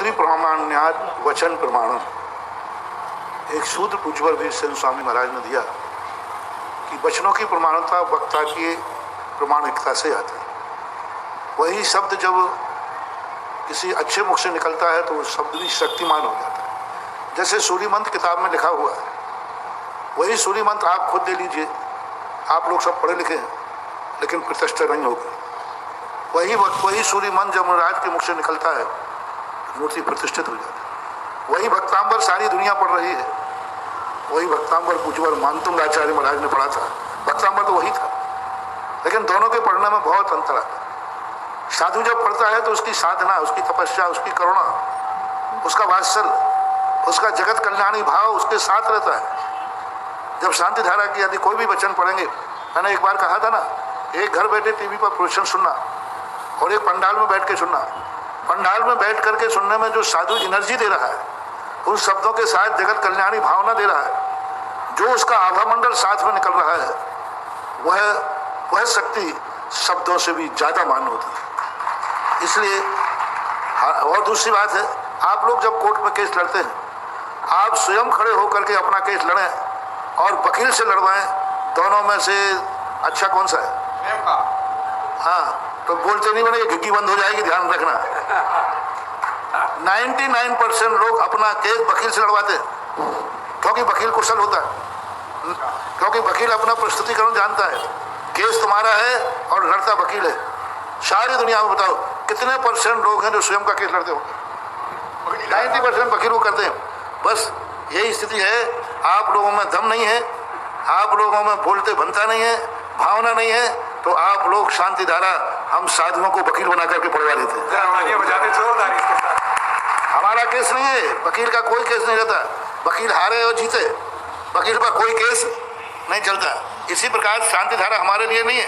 श्री प्रामाण्यात् वचन प्रमाणम, एक शूद्र पूज्यवर भी स्वामी महाराज ने दिया कि वचनों की प्रमाणता वक्ता की प्रमाणिकता से आती है। वही शब्द जब किसी अच्छे मुख से निकलता है तो वो शब्द भी शक्तिमान हो जाता है। जैसे सूर्य मंत्र किताब में लिखा हुआ है, वही सूर्य मंत्र आप खुद ले लीजिए, आप लोग सब पढ़े लिखे हैं लेकिन प्रतिष्ठा नहीं होगी। वही सूर्य मंत्र जब महाराज के मुख से निकलता है मूर्ति प्रतिष्ठित हो जाती है। वही भक्तांबर सारी दुनिया पढ़ रही है, वही भक्तांबर पूज्यवर मानतुंग आचार्य महाराज ने पढ़ा था। भक्तांबर तो वही था, लेकिन दोनों के पढ़ने में बहुत अंतर आता है। साधु जब पढ़ता है तो उसकी साधना, उसकी तपस्या, उसकी करुणा, उसका वात्सल्य, उसका जगत कल्याणी भाव उसके साथ रहता है। जब शांति धारा की यदि कोई भी वचन पढ़ेंगे, मैंने एक बार कहा था ना, एक घर बैठे टीवी पर प्रवचन सुनना और एक पंडाल में बैठ के सुनना। पंडाल में बैठ करके सुनने में जो साधु एनर्जी दे रहा है, उन शब्दों के साथ जगत कल्याणी भावना दे रहा है, जो उसका आभामंडल साथ में निकल रहा है, वह शक्ति शब्दों से भी ज्यादा मान होती है। इसलिए और दूसरी बात है, आप लोग जब कोर्ट में केस लड़ते हैं, आप स्वयं खड़े होकर के अपना केस लड़ें और वकील से लड़वाएं, दोनों में से अच्छा कौन सा है? हाँ, तो बोलते नहीं बने, घिग्गी बंद हो जाएगी, ध्यान रखना। 99% लोग अपना केस वकील से लड़वाते हैं, क्योंकि वकील कुशल होता है, क्योंकि वकील अपना प्रस्तुतिकरण जानता है। केस तुम्हारा है और लड़ता वकील है। सारी दुनिया में बताओ कितने % लोग हैं जो स्वयं का केस लड़ते हो? 90% वकील को करते हैं। बस यही स्थिति है, आप लोगों में दम नहीं है, आप लोगों में बोलते बनता नहीं है, भावना नहीं है, तो आप लोग शांति धारा हम साधुओं को वकील बना करके पढ़वा लेते हैं। हमारा केस नहीं है, वकील का कोई केस नहीं रहता। वकील हारे और जीते, वकील का कोई केस नहीं चलता। इसी प्रकार शांति धारा हमारे लिए नहीं है।